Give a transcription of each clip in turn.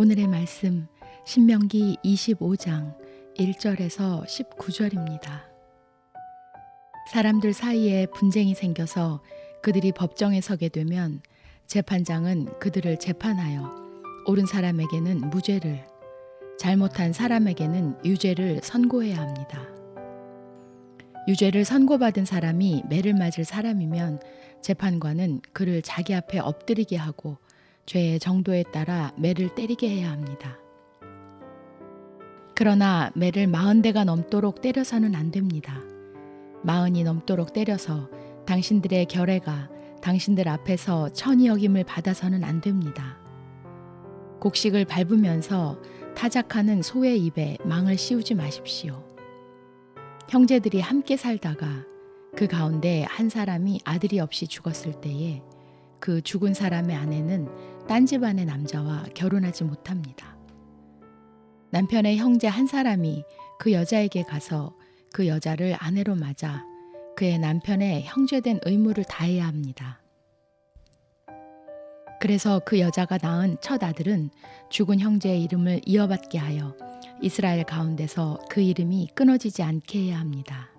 오늘의 말씀 신명기 25장 1절에서 19절입니다. 사람들 사이에 분쟁이 생겨서 그들이 법정에 서게 되면 재판장은 그들을 재판하여 옳은 사람에게는 무죄를, 잘못한 사람에게는 유죄를 선고해야 합니다. 유죄를 선고받은 사람이 매를 맞을 사람이면 재판관은 그를 자기 앞에 엎드리게 하고 죄의 정도에 따라 매를 때리게 해야 합니다. 그러나 매를 40대가 넘도록 때려서는 안 됩니다. 40이 넘도록 때려서 당신들의 결례가 당신들 앞에서 천이 여김을 받아서는 안 됩니다. 곡식을 밟으면서 타작하는 소의 입에 망을 씌우지 마십시오. 형제들이 함께 살다가 그 가운데 한 사람이 아들이 없이 죽었을 때에 그 죽은 사람의 아내는 딴 집안의 남자와 결혼하지 못합니다. 남편의 형제 한 사람이 그 여자에게 가서 그 여자를 아내로 맞아 그의 남편의 형제된 의무를 다해야 합니다. 그래서 그 여자가 낳은 첫 아들은 죽은 형제의 이름을 이어받게 하여 이스라엘 가운데서 그 이름이 끊어지지 않게 해야 합니다.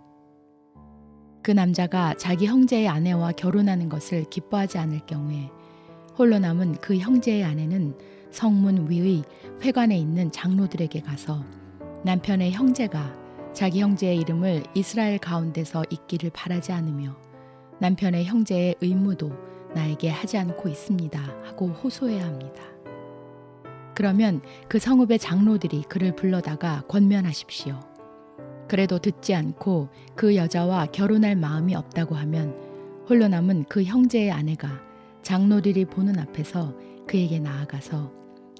그 남자가 자기 형제의 아내와 결혼하는 것을 기뻐하지 않을 경우에 홀로 남은 그 형제의 아내는 성문 위의 회관에 있는 장로들에게 가서 남편의 형제가 자기 형제의 이름을 이스라엘 가운데서 잊기를 바라지 않으며 남편의 형제의 의무도 나에게 하지 않고 있습니다 하고 호소해야 합니다. 그러면 그 성읍의 장로들이 그를 불러다가 권면하십시오. 그래도 듣지 않고 그 여자와 결혼할 마음이 없다고 하면 홀로 남은 그 형제의 아내가 장로들이 보는 앞에서 그에게 나아가서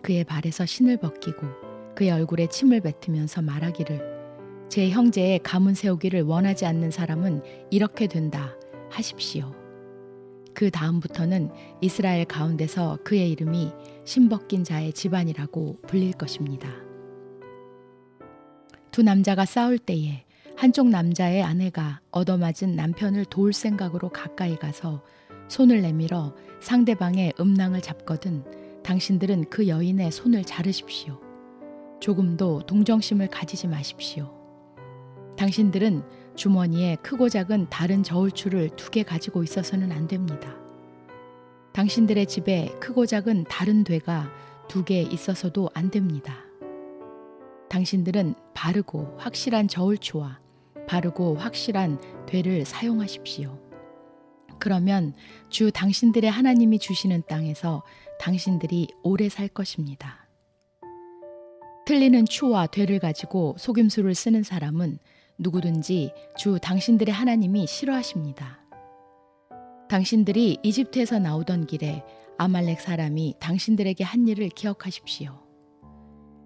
그의 발에서 신을 벗기고 그의 얼굴에 침을 뱉으면서 말하기를 제 형제의 가문 세우기를 원하지 않는 사람은 이렇게 된다 하십시오. 그 다음부터는 이스라엘 가운데서 그의 이름이 신벗긴 자의 집안이라고 불릴 것입니다. 두 남자가 싸울 때에 한쪽 남자의 아내가 얻어맞은 남편을 도울 생각으로 가까이 가서 손을 내밀어 상대방의 음낭을 잡거든 당신들은 그 여인의 손을 자르십시오. 조금도 동정심을 가지지 마십시오. 당신들은 주머니에 크고 작은 다른 저울추를 2개 가지고 있어서는 안 됩니다. 당신들의 집에 크고 작은 다른 되가 2개 있어서도 안 됩니다. 당신들은 바르고 확실한 저울추와 바르고 확실한 되를 사용하십시오. 그러면 주 당신들의 하나님이 주시는 땅에서 당신들이 오래 살 것입니다. 틀리는 추와 되를 가지고 속임수를 쓰는 사람은 누구든지 주 당신들의 하나님이 싫어하십니다. 당신들이 이집트에서 나오던 길에 아말렉 사람이 당신들에게 한 일을 기억하십시오.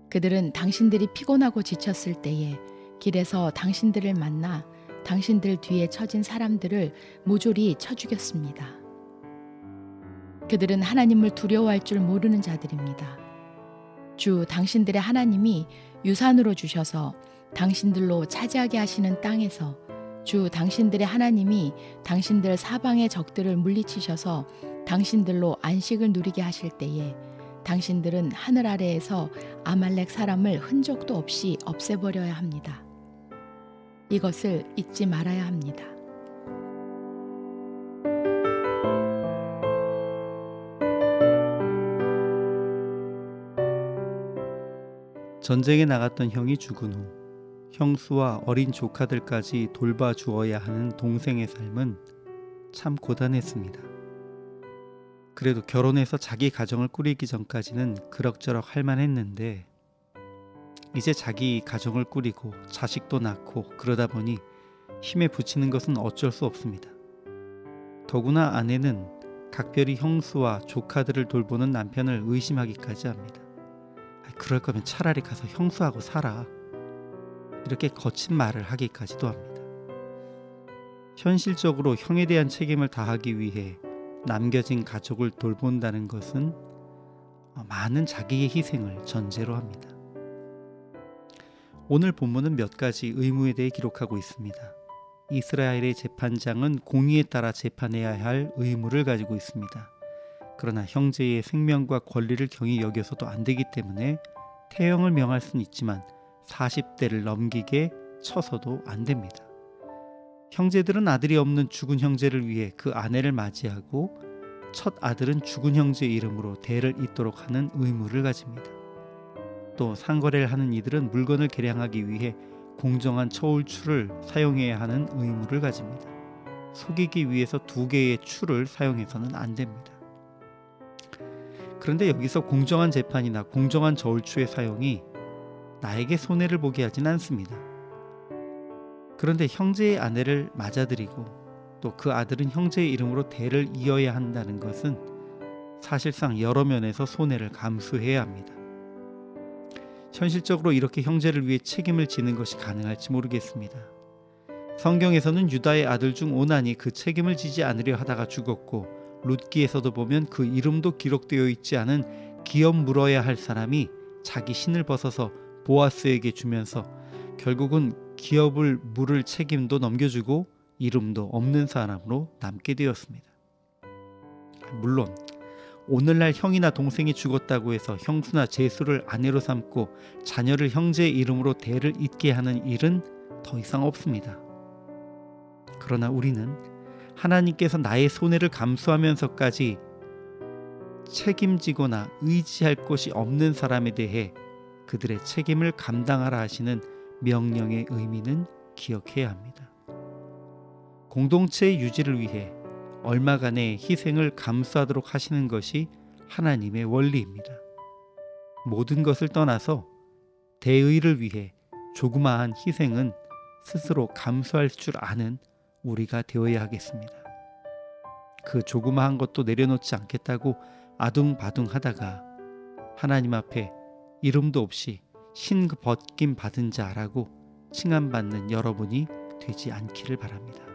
그들은 당신들이 피곤하고 지쳤을 때에 길에서 당신들을 만나 당신들 뒤에 처진 사람들을 모조리 쳐 죽였습니다. 그들은 하나님을 두려워할 줄 모르는 자들입니다. 주 당신들의 하나님이 유산으로 주셔서 당신들로 차지하게 하시는 땅에서 주 당신들의 하나님이 당신들 사방의 적들을 물리치셔서 당신들로 안식을 누리게 하실 때에 당신들은 하늘 아래에서 아말렉 사람을 흔적도 없이 없애버려야 합니다. 이것을 잊지 말아야 합니다. 전쟁에 나갔던 형이 죽은 후 형수와 어린 조카들까지 돌봐주어야 하는 동생의 삶은 참 고단했습니다. 그래도 결혼해서 자기 가정을 꾸리기 전까지는 그럭저럭 할만했는데 이제 자기 가정을 꾸리고 자식도 낳고 그러다 보니 힘에 부치는 것은 어쩔 수 없습니다. 더구나 아내는 각별히 형수와 조카들을 돌보는 남편을 의심하기까지 합니다. 그럴 거면 차라리 가서 형수하고 살아. 이렇게 거친 말을 하기까지도 합니다. 현실적으로 형에 대한 책임을 다하기 위해 남겨진 가족을 돌본다는 것은 많은 자기의 희생을 전제로 합니다. 오늘 본문은 몇 가지 의무에 대해 기록하고 있습니다. 이스라엘의 재판장은 공의에 따라 재판해야 할 의무를 가지고 있습니다. 그러나 형제의 생명과 권리를 경히 여겨서도 안 되기 때문에 태형을 명할 수는 있지만 40대를 넘기게 쳐서도 안 됩니다. 형제들은 아들이 없는 죽은 형제를 위해 그 아내를 맞이하고 첫 아들은 죽은 형제의 이름으로 대를 잇도록 하는 의무를 가집니다. 또 상거래를 하는 이들은 물건을 계량하기 위해 공정한 처울추를 사용해야 하는 의무를 가집니다. 속이기 위해서 2개의 추를 사용해서는 안 됩니다. 그런데 여기서 공정한 재판이나 공정한 저울추의 사용이 나에게 손해를 보게 하진 않습니다. 그런데 형제의 아내를 맞아들이고 또 그 아들은 형제의 이름으로 대를 이어야 한다는 것은 사실상 여러 면에서 손해를 감수해야 합니다. 현실적으로 이렇게 형제를 위해 책임을 지는 것이 가능할지 모르겠습니다. 성경에서는 유다의 아들 중 오난이 그 책임을 지지 않으려 하다가 죽었고, 룻기에서도 보면 그 이름도 기록되어 있지 않은 기업 물어야 할 사람이 자기 신을 벗어서 보아스에게 주면서 결국은 기업을 물을 책임도 넘겨주고 이름도 없는 사람으로 남게 되었습니다. 물론 오늘날 형이나 동생이 죽었다고 해서 형수나 제수를 아내로 삼고 자녀를 형제의 이름으로 대를 잇게 하는 일은 더 이상 없습니다. 그러나 우리는 하나님께서 나의 손해를 감수하면서까지 책임지거나 의지할 곳이 없는 사람에 대해 그들의 책임을 감당하라 하시는 명령의 의미는 기억해야 합니다. 공동체의 유지를 위해 얼마간의 희생을 감수하도록 하시는 것이 하나님의 원리입니다. 모든 것을 떠나서 대의를 위해 조그마한 희생은 스스로 감수할 줄 아는 우리가 되어야 하겠습니다. 그 조그마한 것도 내려놓지 않겠다고 아둥바둥하다가 하나님 앞에 이름도 없이 신 벗김 받은 자라고 칭함받는 여러분이 되지 않기를 바랍니다.